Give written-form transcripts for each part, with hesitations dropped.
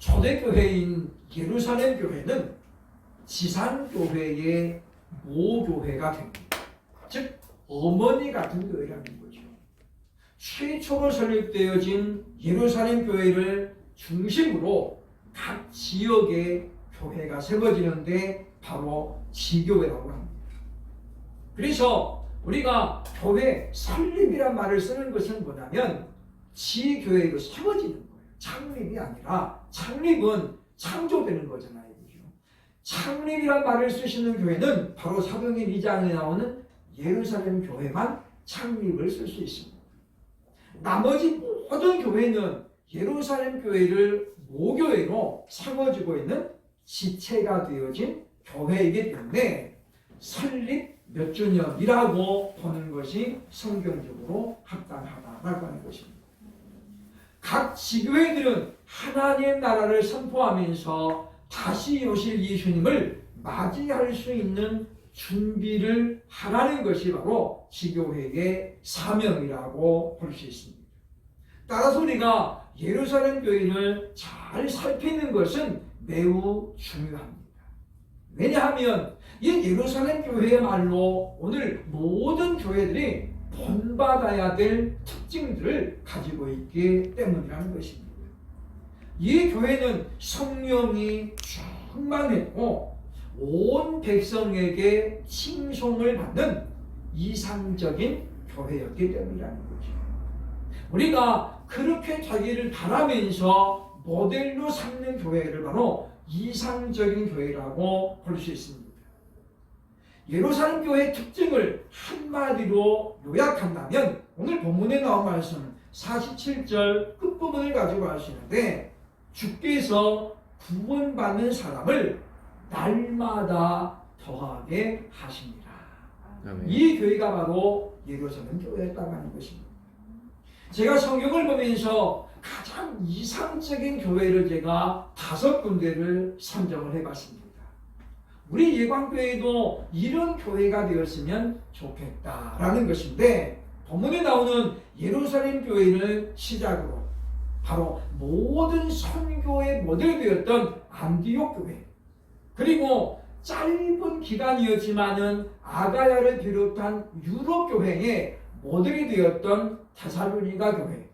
초대교회인 예루살렘 교회는 지상교회의 모교회가 됩니다. 즉 어머니 같은 교회라는 거죠. 최초로 설립되어진 예루살렘 교회를 중심으로 각 지역의 교회가 세워지는데 바로 지교회라고 합니다. 그래서 우리가 교회 설립이란 말을 쓰는 것은 뭐냐면 지교회로 세워지는 거예요. 창립이 아니라, 창립은 창조되는 거잖아요. 그죠? 창립이란 말을 쓰시는 교회는 바로 사도행전 2장에 나오는 예루살렘 교회만 창립을 쓸 수 있습니다. 나머지 모든 교회는 예루살렘 교회를 모교회로 세워지고 있는 지체가 되어진 교회이기 때문에 설립 몇 주년이라고 보는 것이 성경적으로 합당하다라고 하는 것입니다. 각 지교회들은 하나님의 나라를 선포하면서 다시 오실 예수님을 맞이할 수 있는 준비를 하라는 것이 바로 지교회의 사명이라고 볼 수 있습니다. 따라서 우리가 예루살렘 교회를 잘 살피는 것은 매우 중요합니다. 왜냐하면 이 예루살렘 교회야말로 오늘 모든 교회들이 본받아야 될 특징들을 가지고 있기 때문이라는 것입니다. 이 교회는 성령이 충만했고 온 백성에게 칭송을 받는 이상적인 교회였기 때문이라는 거죠. 우리가 그렇게 되기를 바라면서 모델로 삼는 교회를 바로 이상적인 교회라고 볼 수 있습니다. 예루살렘 교회의 특징을 한마디로 요약한다면 오늘 본문에 나온 말씀 47절 끝부분을 가지고 하시는데 주께서 구원받는 사람을 날마다 더하게 하십니다. 아멘. 이 교회가 바로 예루살렘 교회였다고 하는 것입니다. 제가 성경을 보면서 가장 이상적인 교회를 제가 5군데를 선정을 해봤습니다. 우리 예광교회도 이런 교회가 되었으면 좋겠다라는 것인데 본문에 나오는 예루살렘 교회를 시작으로 바로 모든 선교의 모델이 되었던 안디옥 교회, 그리고 짧은 기간이었지만은 아가야를 비롯한 유럽 교회의 모델이 되었던 데살로니가 교회.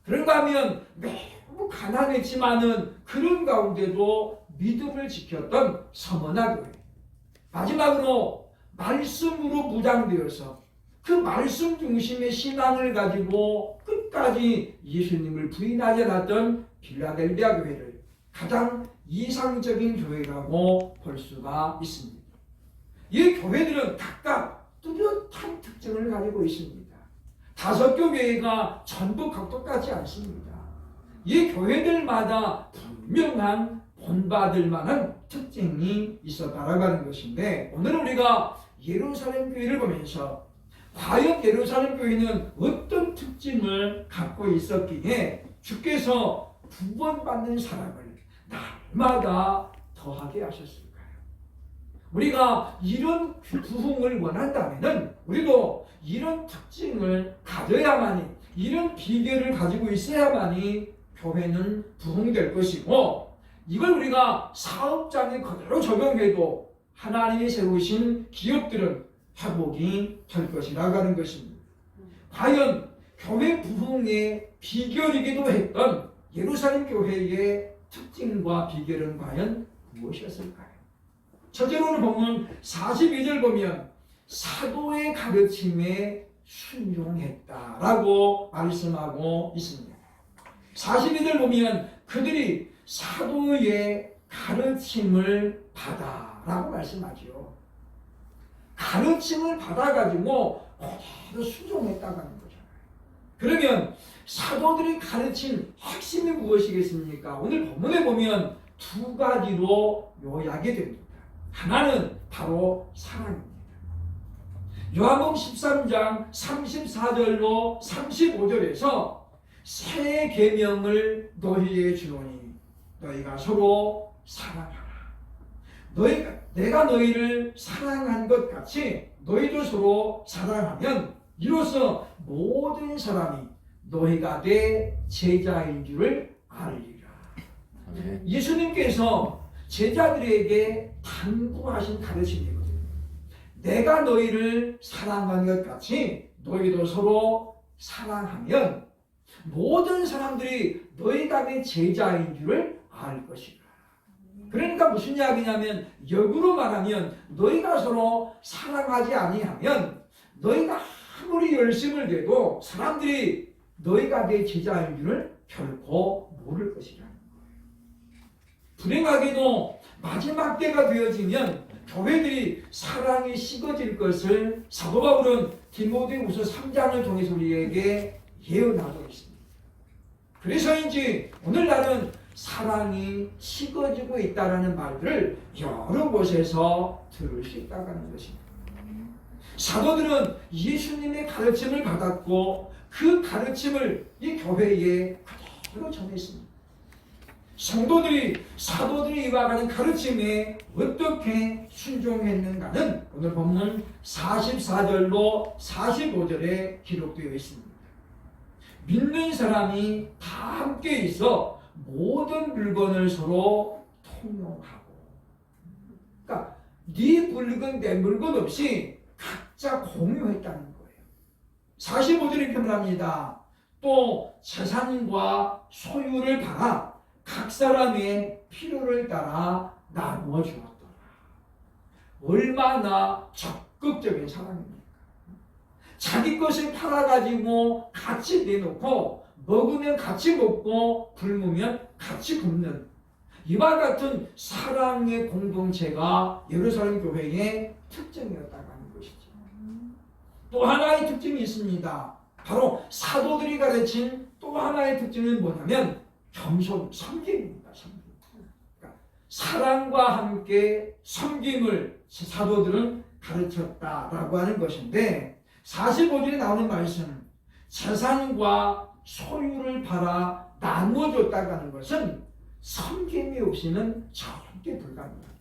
그런가 하면 매우 가난했지만은 그런 가운데도 믿음을 지켰던 서머나 교회. 마지막으로 말씀으로 무장되어서 그 말씀 중심의 신앙을 가지고 끝까지 예수님을 부인하지 않았던 빌라델비아 교회를 가장 이상적인 교회라고 볼 수가 있습니다. 이 교회들은 각각 뚜렷한 특징을 가지고 있습니다. 5교회가 전부 똑같지 않습니다. 이 교회들마다 분명한 본받을 만한 특징이 있었다라고 하는 것인데 오늘 우리가 예루살렘 교회를 보면서 과연 예루살렘 교회는 어떤 특징을 갖고 있었기에 주께서 구원받는 사람을 날마다 더하게 하셨을까요? 우리가 이런 부흥을 원한다면 우리도 이런 특징을 가져야만이, 이런 비결을 가지고 있어야만이 교회는 부흥될 것이고, 이걸 우리가 사업장에 그대로 적용해도 하나님이 세우신 기업들은 회복이 될 것이라고 하는 것입니다. 과연 교회 부흥의 비결이기도 했던 예루살렘 교회의 특징과 비결은 과연 무엇이었을까요? 첫째로는 보면 42절 보면 사도의 가르침에 순종했다라고 말씀하고 있습니다. 42절 보면 그들이 사도의 가르침을 받아라고 말씀하죠. 가르침을 받아가지고 그대로 순종했다고 하는 거잖아요. 그러면 사도들이 가르친 핵심이 무엇이겠습니까? 오늘 본문에 보면 2가지로 요약이 됩니다. 하나는 바로 사랑입니다. 요한복음 13장 34절로 35절에서 새 계명을 너희에게 주노니 너희가 서로 사랑하라. 내가 너희를 사랑한 것 같이 너희도 서로 사랑하면 이로써 모든 사람이 너희가 내 제자인 줄을 알리라. 예수님께서 제자들에게 당부하신 가르침이거든요. 내가 너희를 사랑한 것 같이 너희도 서로 사랑하면 모든 사람들이 너희가 내 제자인 줄을 알 것이다. 그러니까 무슨 이야기냐면 역으로 말하면 너희가 서로 사랑하지 아니하면 너희가 아무리 열심을 내도 사람들이 너희가 내 제자인 줄을 결코 모를 것이라는 거예요. 불행하게도 마지막 때가 되어지면 교회들이 사랑이 식어질 것을 사도 바울은 디모데후서 3장을 통해서 우리에게 예언하고 있습니다. 그래서인지 오늘날은 사랑이 식어지고 있다는 말들을 여러 곳에서 들을 수 있다고 하는 것입니다. 사도들은 예수님의 가르침을 받았고 그 가르침을 이 교회에 그대로 전했습니다. 성도들이 사도들이 이와같은 가르침에 어떻게 순종했는가는 오늘 본문 44절로 45절에 기록되어 있습니다. 믿는 사람이 다 함께 있어 모든 물건을 서로 통용하고, 그러니까 네 물건 내 물건 없이 각자 공유했다는 거예요. 45절에 이렇게 말합니다. 또 재산과 소유를 팔아 각 사람의 필요를 따라 나누어 주었더라. 얼마나 적극적인 사랑입니까? 자기 것을 팔아가지고 같이 내놓고 먹으면 같이 먹고 굶으면 같이 굶는 이와 같은 사랑의 공동체가 예루살렘 교회의 특징이었다고 하는 것이죠. 또 하나의 특징이 있습니다. 바로 사도들이 가르친 또 하나의 특징은 뭐냐면 겸손, 섬김입니다. 섬김. 그러니까 사랑과 함께 섬김을 사도들은 가르쳤다라고 하는 것인데 45절에 나오는 말씀, 재산과 소유를 팔아 나누어줬다고 하는 것은 섬김이 없이는 절대 불가능합니다.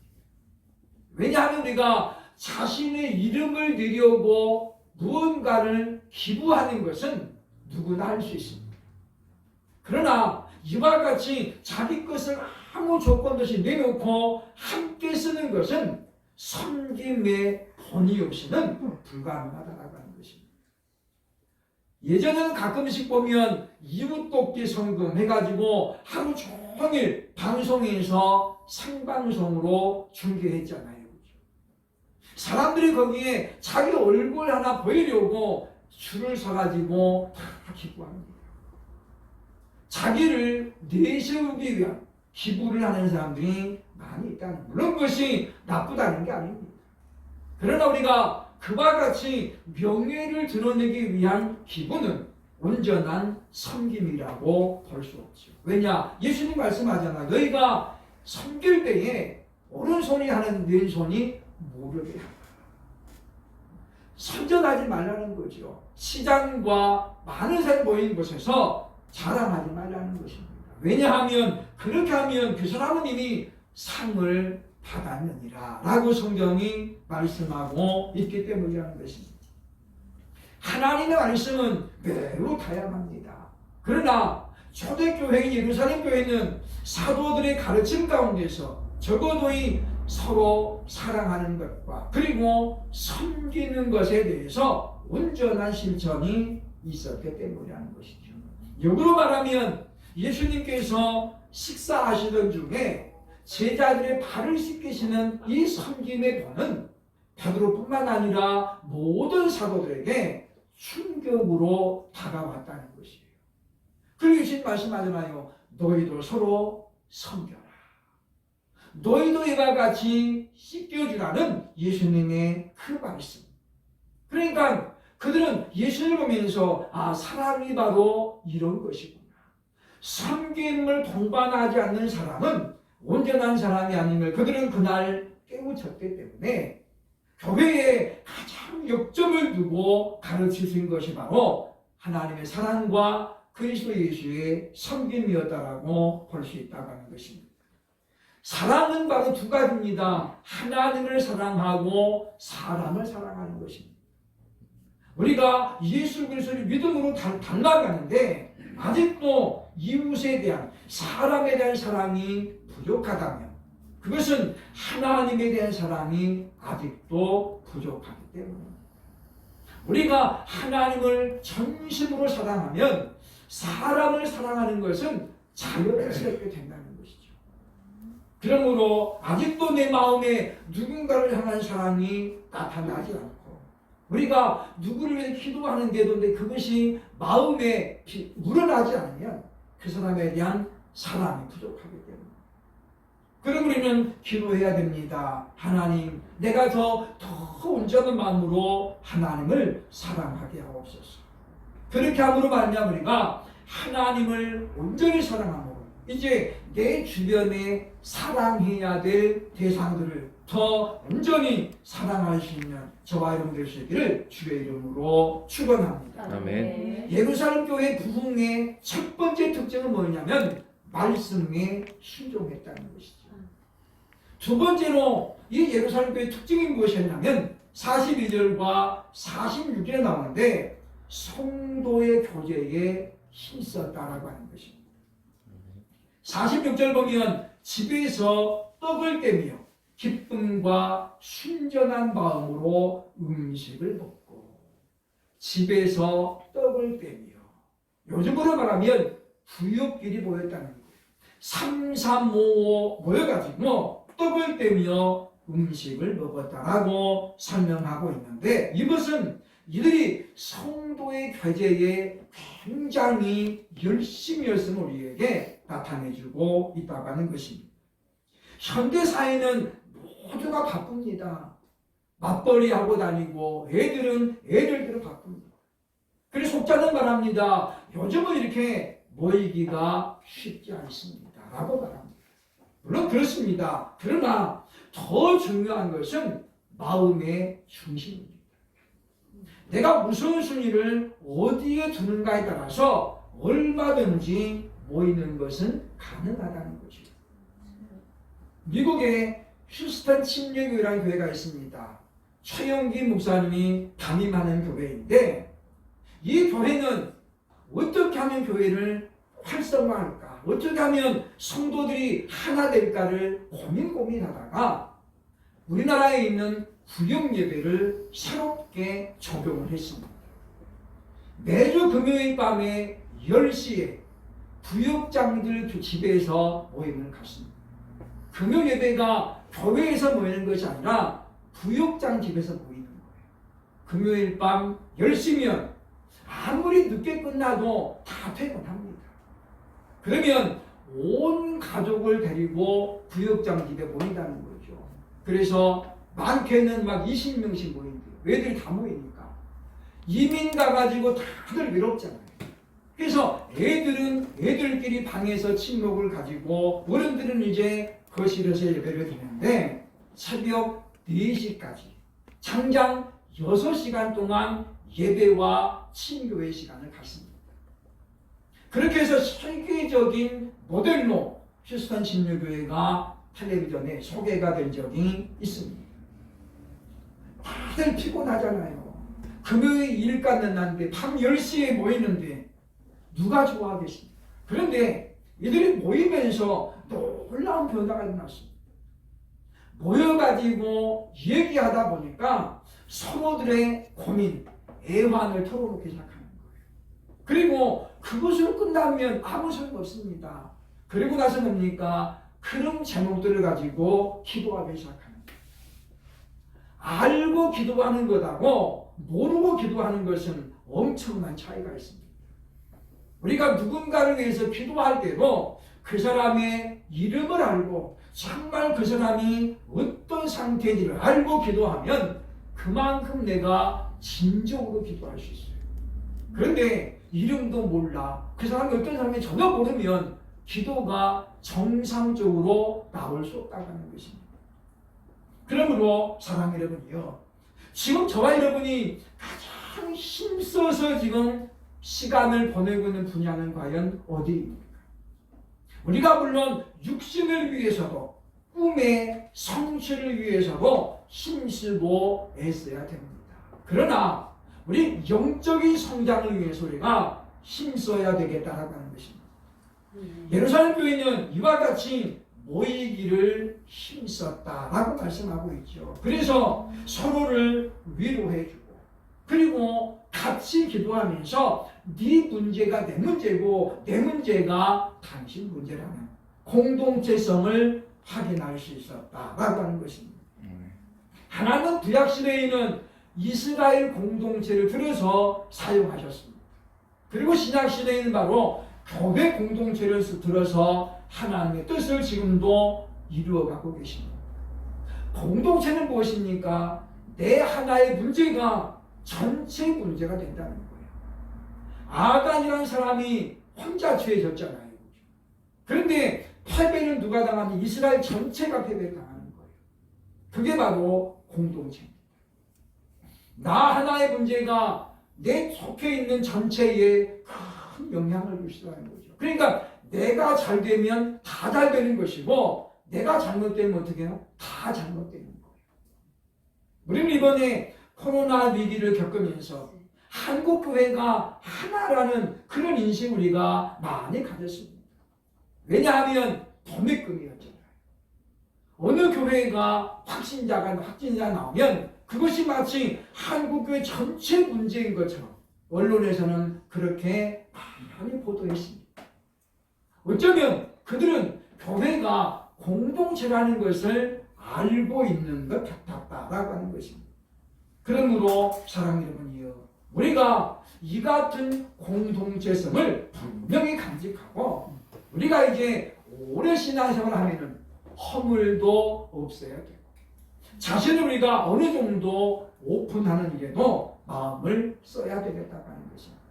왜냐하면 우리가 자신의 이름을 내려고 무언가를 기부하는 것은 누구나 할 수 있습니다. 그러나 이와 같이 자기 것을 아무 조건 없이 내놓고 함께 쓰는 것은 섬김의 본의 없이는 불가능하다고 하는 것입니다. 예전에는 가끔씩 보면 이웃돕기 성금 해가지고 하루 종일 방송에서 생방송으로 중계했잖아요. 사람들이 거기에 자기 얼굴 하나 보이려고 줄을 서가지고 다 기부합니다. 자기를 내세우기 위한 기부를 하는 사람들이 많이 있다는, 물론 그것이 나쁘다는 게 아닙니다. 그러나 우리가 그와 같이 명예를 드러내기 위한 기부는 온전한 섬김이라고 볼 수 없죠. 왜냐? 예수님 말씀하잖아요. 너희가 섬길 때에 오른손이 하는 왼손이 모르게 하라. 선전하지 말라는 거죠. 시장과 많은 사람이 모인 곳에서 자랑하지 말라는 것입니다. 왜냐하면 그렇게 하면 그 사람은 이미 상을 받았느니라 라고 성경이 말씀하고 있기 때문이라는 것입니다. 하나님의 말씀은 매우 다양합니다. 그러나 초대교회인 예루살렘 교회는 사도들의 가르침 가운데서 적어도 이 서로 사랑하는 것과 그리고 섬기는 것에 대해서 온전한 실천이 있었기 때문이라는 것이죠. 역으로 말하면 예수님께서 식사하시던 중에 제자들의 발을 씻기시는 이 섬김의 본은 베드로뿐만 아니라 모든 사도들에게 충격으로 다가왔다는 것이에요. 그리고 예수님 말씀하잖아요. 너희도 서로 섬겨라. 너희도 이와 같이 씻겨주라는 예수님의 그 말씀. 그러니까 그들은 예수를 보면서 사람이 바로 이런 것이구나. 섬김을 동반하지 않는 사람은 온전한 사람이 아님을 그들은 그날 깨우쳤기 때문에 교회에 가장 역점을 두고 가르치신 것이 바로 하나님의 사랑과 그리스도 예수의 섬김이었다라고 볼 수 있다고 하는 것입니다. 사랑은 바로 두 가지입니다. 하나님을 사랑하고 사람을 사랑하는 것입니다. 우리가 예수 그리스도를 믿음으로 닮아가는데 아직도 이웃에 대한, 사람에 대한 사랑이 부족하다면 그것은 하나님에 대한 사랑이 아직도 부족하기 때문입니다. 우리가 하나님을 전심으로 사랑하면 사람을 사랑하는 것은 자연스럽게 된다는 것이죠. 그러므로 아직도 내 마음에 누군가를 향한 사랑이 나타나지 않고, 우리가 누구를 위해 기도하는데도 그것이 마음에 우러나지 않으면 그 사람에 대한 사랑이 부족하기 때문에, 그럼 우리는 기도해야 됩니다. 하나님, 내가 더 온전한 마음으로 하나님을 사랑하게 하옵소서. 그렇게 함으로 말미암아 우리가 하나님을 온전히 사랑함으로 이제 내 주변에 사랑해야 될 대상들을 더 온전히 사랑할 수 있는 저와 여러분 될 수 있기를 주의 이름으로 축원합니다. 아멘. 예루살렘 교회 부흥의 첫 번째 특징은 뭐냐면 말씀에 순종했다는 것이죠. 두 번째로 이 예루살렘 교회의 특징이 무엇이었냐면 42절과 46절에 나오는데 성도의 교제에 힘썼다라고 하는 것입니다. 46절 보면 집에서 떡을 떼며 기쁨과 순전한 마음으로 음식을 먹고, 집에서 떡을 떼며, 요즘으로 말하면 부역길이 모였다는 거예요. 3, 4, 5 모여가지고 떡을 떼며 음식을 먹었다라고 설명하고 있는데, 이것은 이들이 성도의 교제에 굉장히 열심히 했음을 우리에게 나타내주고 있다고 하는 것입니다. 현대사회는 모두가 바쁩니다. 맞벌이 하고 다니고 애들은 애들대로 바쁩니다. 그래서 속자는 말합니다. 요즘은 이렇게 모이기가 쉽지 않습니다 라고 말합니다. 물론 그렇습니다. 그러나 더 중요한 것은 마음의 중심입니다. 내가 우선순위를 어디에 두는가에 따라서 얼마든지 모이는 것은 가능하다는 거죠. 미국에 휴스턴 침례교회라는 교회가 있습니다. 최영기 목사님이 담임하는 교회인데, 이 교회는 어떻게 하면 교회를 활성화할까, 어떻게 하면 성도들이 하나 될까를 고민하다가 우리나라에 있는 구역 예배를 새롭게 적용을 했습니다. 매주 금요일 밤에 10시에 구역장들 집에서 모임을 갖습니다. 금요 예배가 교회에서 모이는 것이 아니라 구역장 집에서 모이는 거예요. 금요일 밤 10시면 아무리 늦게 끝나도 다 퇴근합니다. 그러면 온 가족을 데리고 구역장 집에 모인다는 거죠. 그래서 많게는 막 20명씩 모인대요. 애들이 다 모이니까. 이민 가가지고 다들 외롭잖아요. 그래서 애들은 애들끼리 방에서 친목을 가지고, 어른들은 이제 거실에서 예배를 드리는데 새벽 4시까지 장장 6시간 동안 예배와 친교회 시간을 갖습니다. 그렇게 해서 세계적인 모델로 휴스턴 침례교회가 텔레비전에 소개가 된 적이 있습니다. 다들 피곤하잖아요. 금요일 일 갖는 날인데 밤 10시에 모이는데 누가 좋아하겠습니까? 그런데 이들이 모이면서 놀라운 변화가 일어났습니다. 모여가지고 얘기하다 보니까 서로들의 고민, 애환을 털어놓기 시작하는 거예요. 그리고 그것으로 끝나면 아무 소용 없습니다. 그리고 나서 뭡니까? 그런 제목들을 가지고 기도하기 시작하는 거예요. 알고 기도하는 것하고 모르고 기도하는 것은 엄청난 차이가 있습니다. 우리가 누군가를 위해서 기도할 때도 그 사람의 이름을 알고 정말 그 사람이 어떤 상태인지를 알고 기도하면 그만큼 내가 진정으로 기도할 수 있어요. 그런데 이름도 몰라, 그 사람이 어떤 사람인지 전혀 모르면 기도가 정상적으로 나올 수 없다고 하는 것입니다. 그러므로 사랑하는 여러분이요, 지금 저와 여러분이 가장 힘써서 지금 시간을 보내고 있는 분야는 과연 어디입니까? 우리가 물론 육신을 위해서도 꿈의 성취를 위해서도 힘쓰고 애써야 됩니다. 그러나 우리 영적인 성장을 위해서 우리가 힘써야 되겠다라고 하는 것입니다. 예루살렘 교회는 이와 같이 모이기를 힘썼다라고 말씀하고 있죠. 그래서 서로를 위로해주고 그리고 같이 기도하면서 네 문제가 내 문제고 내 문제가 당신 문제라는 공동체성을 확인할 수 있었다라고 하는 것입니다. 하나님은 구약시대에는 이스라엘 공동체를 들어서 사용하셨습니다. 그리고 신약시대에는 바로 교회 공동체를 들어서 하나님의 뜻을 지금도 이루어가고 계십니다. 공동체는 무엇입니까? 내 하나의 문제가 전체 문제가 된다는 거예요. 아간이라는 사람이 혼자 죄졌잖아요. 그런데 패배는 누가 당하니? 이스라엘 전체가 패배를 당하는 거예요. 그게 바로 공동체입니다. 나 하나의 문제가 내 속해 있는 전체에 큰 영향을 줄 수 있다는 거죠. 그러니까 내가 잘 되면 다 잘 되는 것이고 내가 잘못되면 어떻게 해요? 다 잘못되는 거예요. 우리는 이번에 코로나 위기를 겪으면서 한국 교회가 하나라는 그런 인식을 우리가 많이 가졌습니다. 왜냐하면 도매금이었잖아요. 어느 교회가 확진자 나오면 그것이 마치 한국교회 전체 문제인 것처럼 언론에서는 그렇게 많이 보도했습니다. 어쩌면 그들은 교회가 공동체라는 것을 알고 있는 것 같았다라고 하는 것입니다. 그러므로 사랑하는 여러분이요, 우리가 이 같은 공동체성을 분명히 간직하고 우리가 이제 오래 신앙생활을 하면은 허물도 없어야 되고 자신을 우리가 어느 정도 오픈하는 일에도 마음을 써야 되겠다고 하는 것입니다.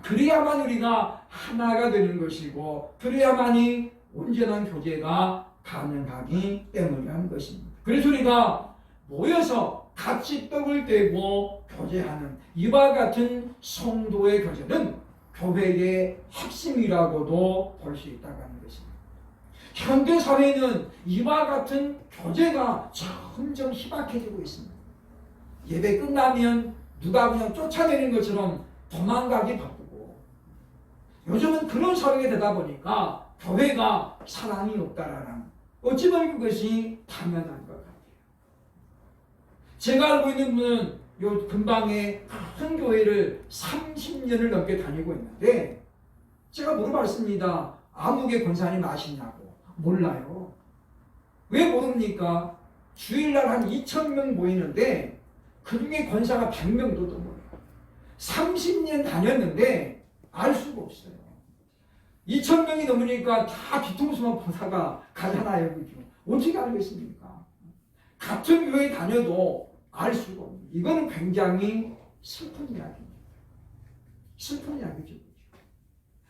그래야만 우리가 하나가 되는 것이고 그래야만이 온전한 교제가 가능하기 때문이라는 것입니다. 그래서 우리가 모여서 같이 떡을 떼고 교제하는 이와 같은 성도의 교제는 교회의 핵심이라고도 볼 수 있다고 하는 것입니다. 현대 사회는 이와 같은 교제가 점점 희박해지고 있습니다. 예배 끝나면 누가 그냥 쫓아내는 것처럼 도망가기 바쁘고 요즘은 그런 사회가 되다 보니까 교회가 사랑이 없다라는 어찌 보면 그것이 당연한 것 같아요. 제가 알고 있는 분은 요 근방에 큰 교회를 30년을 넘게 다니고 있는데 제가 물어봤습니다. 아무개 권사님 아시냐고. 몰라요. 왜 모릅니까? 주일날 한 2,000명 모이는데 그중에 권사가 100명도 넘어요. 30년 다녔는데 알 수가 없어요. 2,000명이 넘으니까 다 뒤통수만 보다가 가잖아요. 그죠? 어떻게 알겠습니까? 같은 교회 다녀도 알 수가 없는. 이거는 굉장히 슬픈 이야기입니다. 슬픈 이야기죠.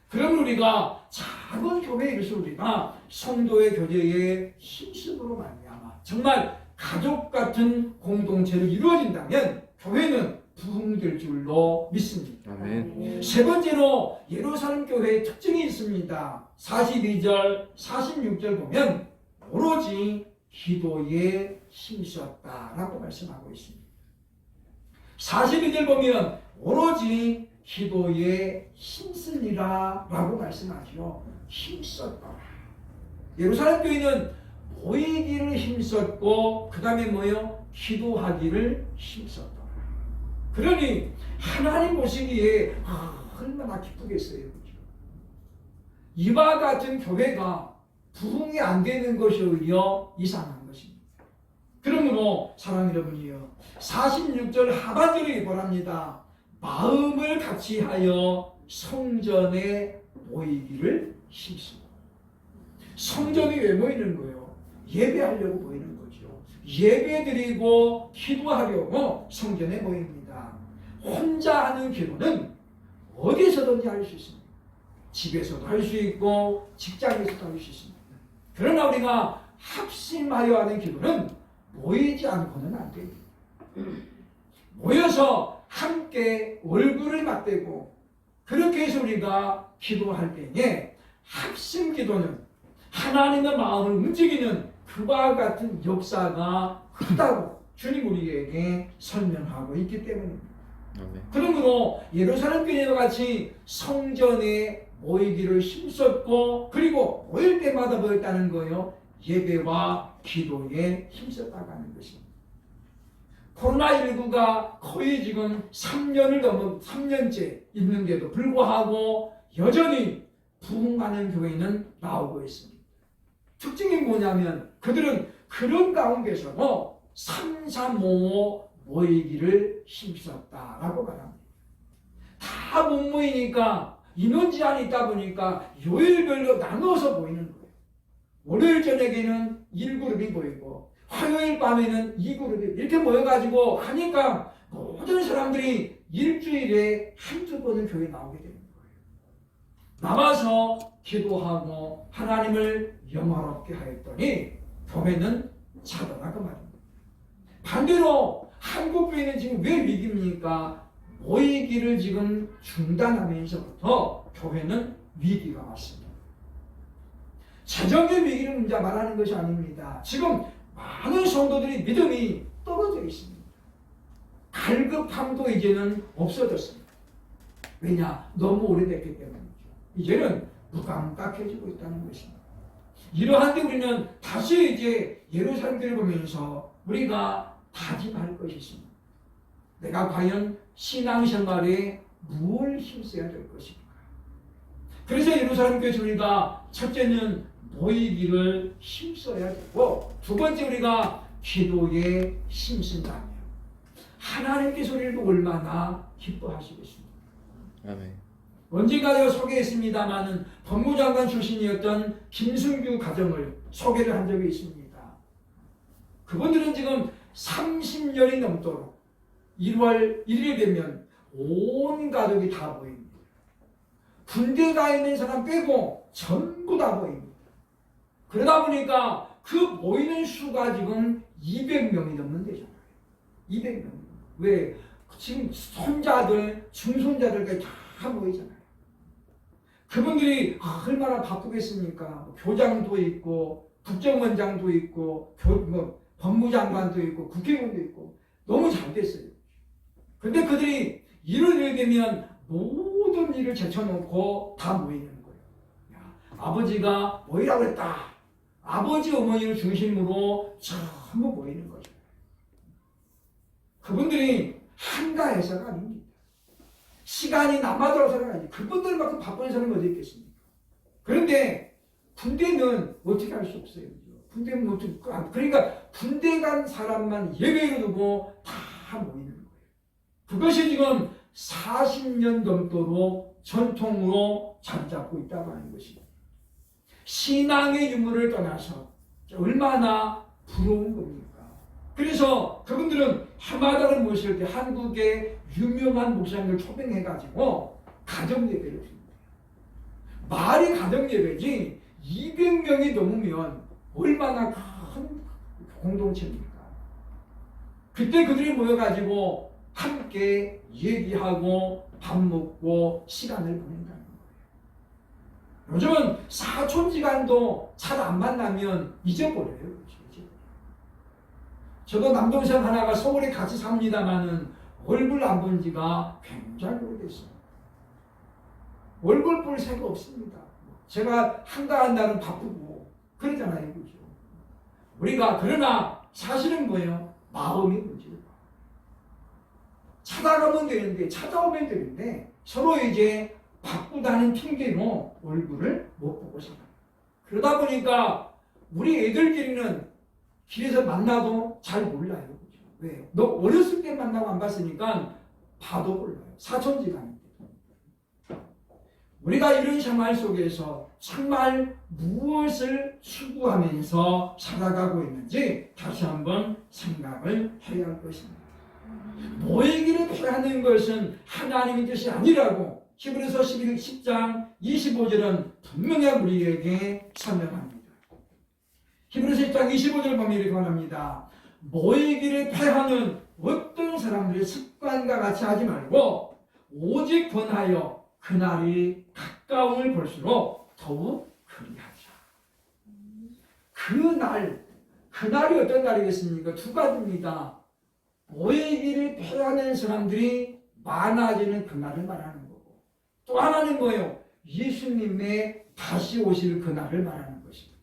그러면 우리가 작은 교회에 있어 우리가 성도의 교제에 힘쓰므로 말미암아 정말 가족 같은 공동체를 이루어진다면 교회는 부흥될 줄로 믿습니다. 아멘. 세 번째로 예루살렘 교회의 특징이 있습니다. 42절, 46절 보면 오로지 기도에 힘썼다라고 말씀하고 있습니다. 42절 보면 오로지 기도에 힘쓰니라 라고 말씀하죠. 힘썼더라. 예루살렘 교회는 모이기를 힘썼고 그 다음에 뭐요? 기도하기를 힘썼더라. 그러니 하나님 보시기에 얼마나 기쁘겠어요. 그렇죠? 이와 같은 교회가 부흥이 안 되는 것이 오히려 이상한 것입니다. 그러므로 사랑하는 여러분이요, 46절 하반절에 보랍니다. 마음을 같이 하여 성전에 모이기를 힘쓰고. 성전이 왜 모이는 거예요? 예배하려고 모이는 거죠. 예배드리고 기도하려고 성전에 모입니다. 혼자 하는 기도는 어디서든지 할 수 있습니다. 집에서도 할 수 있고 직장에서도 할 수 있습니다. 그러나 우리가 합심하여 하는 기도는 모이지 않고는 안 됩니다. 모여서 함께 얼굴을 맞대고 그렇게 해서 우리가 기도할 때에 합심 기도는 하나님의 마음을 움직이는 그와 같은 역사가 크다고 주님 우리에게 설명하고 있기 때문입니다. 아멘. 그러므로 예루살렘 교회와 같이 성전에 모이기를 힘썼고 그리고 모일 때마다 뭐였다는 거예요? 예배와 기도에 힘썼다고 하는 것입니다. 코로나19가 거의 지금 3년째 있는데도 불구하고 여전히 부흥하는 교회는 나오고 있습니다. 특징이 뭐냐면 그들은 그런 가운데서도 3, 4, 5 모이기를 힘썼다라고 말합니다. 다 못 모이니까 인원 제한이 있다 보니까 요일별로 나눠서 모이는 거예요. 월요일 저녁에는 1그룹이 모이고 화요일 밤에는 2그룹이 이렇게 모여가지고 하니까 모든 사람들이 일주일에 한두 번은 교회에 나오게 되는 거예요. 나와서 기도하고 하나님을 영화롭게 하였더니 교회는 자더라 그 말입니다. 반대로 한국 교회는 지금 왜 위기입니까? 모이기를 지금 중단하면서부터 교회는 위기가 왔습니다. 재정의 위기를 문제 말하는 것이 아닙니다. 지금 많은 성도들이 믿음이 떨어져 있습니다. 갈급함도 이제는 없어졌습니다. 왜냐? 너무 오래됐기 때문이죠. 이제는 무감각해지고 있다는 것입니다. 이러한데 우리는 다시 이제 예루살렘을 보면서 우리가 다짐할 것이 있습니다. 내가 과연 신앙생활에 무엇을 힘써야 될 것인가? 그래서 예루살렘 교회 우리가 첫째는 모이기를 힘써야 되고 두 번째 우리가 기도에 힘쓴다면 하나님께서 우리를 얼마나 기뻐하시겠습니까? 아멘. 언젠가 제가 소개했습니다마는 법무장관 출신이었던 김승규 가정을 소개를 한 적이 있습니다. 그분들은 지금 30년이 넘도록 1월 1일이 되면 온 가족이 다 모입니다. 군대 가 있는 사람 빼고 전부 다 모입니다. 그러다 보니까 그 모이는 수가 지금 200명이 넘는데잖아요. 200명. 왜? 지금 손자들, 중손자들까지 다 모이잖아요. 그분들이 얼마나 바쁘겠습니까? 교장도 있고, 국정원장도 있고, 법무장관도 있고, 국회의원도 있고, 너무 잘 됐어요. 근데 그들이 일을 하게 되면 모든 일을 제쳐놓고 다 모이는 거예요. 야, 아버지가 모이라고 했다. 아버지, 어머니를 중심으로 전부 모이는 거죠. 그분들이 한가해서가 아닙니다. 시간이 남아들어서가 아니에요. 그분들만큼 바쁜 사람이 어디 있겠습니까? 그런데 군대는 어떻게 할 수 없어요. 군대는 어떻게, 그러니까 군대 간 사람만 예외로 두고 다 모이는 거예요. 그것이 지금 40년 넘도록 전통으로 자리 잡고 있다고 하는 것입니다. 신앙의 유무를 떠나서 얼마나 부러운 겁니까? 그래서 그분들은 해마다를 모실 때 한국의 유명한 목사님을 초빙해가지고 가정예배를 드립니다. 말이 가정예배지 200명이 넘으면 얼마나 큰 공동체입니까? 그때 그들이 모여가지고 함께 얘기하고 밥 먹고 시간을 보낸다는 거예요. 요즘은 사촌지간도 잘 안 만나면 잊어버려요. 저도 남동생 하나가 서울에 같이 삽니다마는 얼굴 안 본 지가 굉장히 오래됐어요. 얼굴 볼 새가 없습니다. 제가 한가한 날은 바쁘고 그러잖아요. 그죠? 우리가 그러나 사실은 뭐예요? 마음이 문제예요. 찾아가면 되는데 찾아오면 되는데 서로 이제 바쁘다는 핑계로 얼굴을 못 보고 살아요. 그러다 보니까 우리 애들끼리는 길에서 만나도 잘 몰라요. 그죠? 왜요? 너 어렸을 때 만나고 안 봤으니까 봐도 몰라요. 사촌지간인데. 우리가 이런 생활 속에서 정말 무엇을 추구하면서 살아가고 있는지 다시 한번 생각을 해야 할 것입니다. 모이기를 피하는 것은 하나님의 뜻이 아니라고 히브리서 10장 25절은 분명히 우리에게 설명합니다. 히브리서 10장 25절 보면 이렇게 말합니다. 모이기를 패하는 어떤 사람들의 습관과 같이 하지 말고 오직 권하여 그날이 가까움을 볼수록 더욱 그리하자. 그날이 어떤 날이겠습니까? 두 가지입니다. 모이기를 패하는 사람들이 많아지는 그날을 말하는 거고 또 하나는 뭐예요? 예수님의 다시 오실 그날을 말하는 것입니다.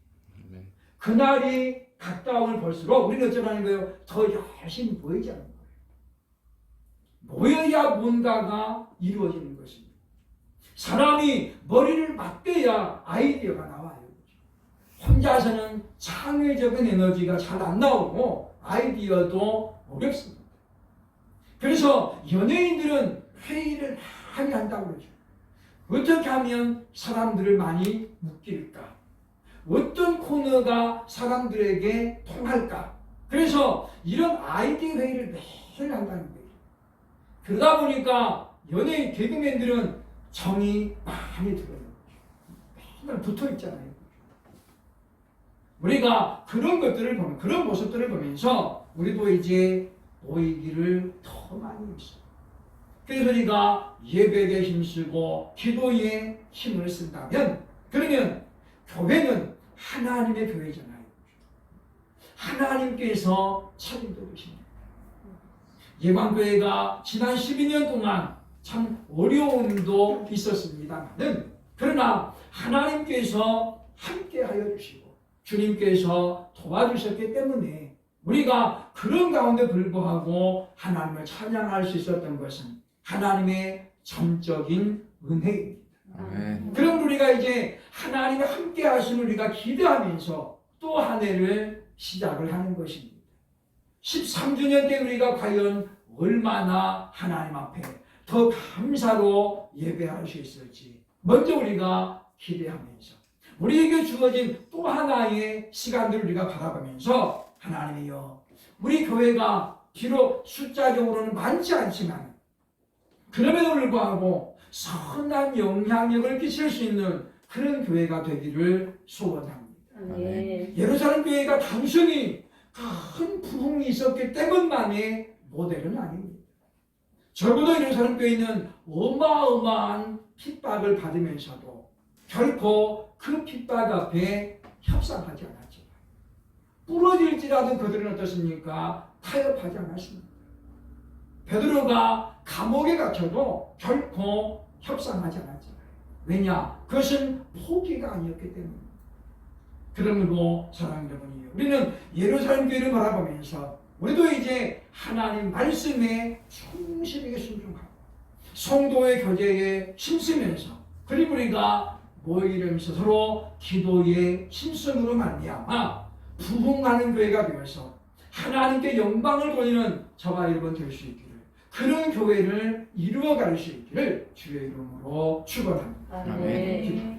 그날이 가까움을 볼수록 우리는 어쩌라는 거예요? 더 열심히 모이자는 거예요. 모여야 뭔가가 이루어지는 것입니다. 사람이 머리를 맞대야 아이디어가 나와요. 혼자서는 창의적인 에너지가 잘 안 나오고 아이디어도 어렵습니다. 그래서 연예인들은 회의를 많이 한다고 그러죠. 어떻게 하면 사람들을 많이 웃길까? 어떤 코너가 사람들에게 통할까? 그래서 이런 아이디어 회의를 매일 한다는 거예요. 그러다 보니까 연예인 개그맨들은 정이 많이 들어요. 맨날 붙어 있잖아요. 우리가 그런 것들을 보면, 그런 모습들을 보면서 우리도 이제 모이기를 더 많이 했어요. 그래서 우리가 예배에 힘쓰고 기도에 힘을 쓴다면, 그러면 교회는 하나님의 교회잖아요. 하나님께서 차림도 계십니다. 예방교회가 지난 12년 동안 참 어려움도 있었습니다만은, 그러나 하나님께서 함께하여 주시고 주님께서 도와주셨기 때문에 우리가 그런 가운데 불구하고 하나님을 찬양할 수 있었던 것은 하나님의 전적인 은혜입니다. 그럼 우리가 이제 하나님의 함께 하심을 우리가 기대하면서 또 한 해를 시작을 하는 것입니다. 13주년 때 우리가 과연 얼마나 하나님 앞에 더 감사로 예배할 수 있을지 먼저 우리가 기대하면서 우리에게 주어진 또 하나의 시간들을 우리가 바라보면서 하나님이여, 우리 교회가 비록 숫자적으로는 많지 않지만 그럼에도 불구하고 선한 영향력을 끼칠 수 있는 그런 교회가 되기를 소원합니다. 예루살렘 교회가 단순히 큰 부흥이 있었기 때문만의 모델은 아닙니다. 적어도 예루살렘 교회는 어마어마한 핍박을 받으면서도 결코 그 핍박 앞에 협상하지 않았죠. 부러질지라도 그들은 어떻습니까? 타협하지 않았습니다. 베드로가 감옥에 갇혀도 결코 협상하지 않았잖아요. 왜냐? 그것은 포기가 아니었기 때문입니다. 그러므로 사랑하는 여러분이요, 우리는 예루살렘 교회를 바라보면서 우리도 이제 하나님 말씀에 충실하게 순종하고 성도의 교제에 힘쓰면서, 그리고 우리가 모이면서 서로 기도에 힘쓰므로 말미암아 부흥하는 교회가 되어서 하나님께 영광을 돌리는 저와 여러분 될 수 있기를, 그런 교회를 이루어갈 수 있기를 주의 이름으로 축원합니다. 아멘.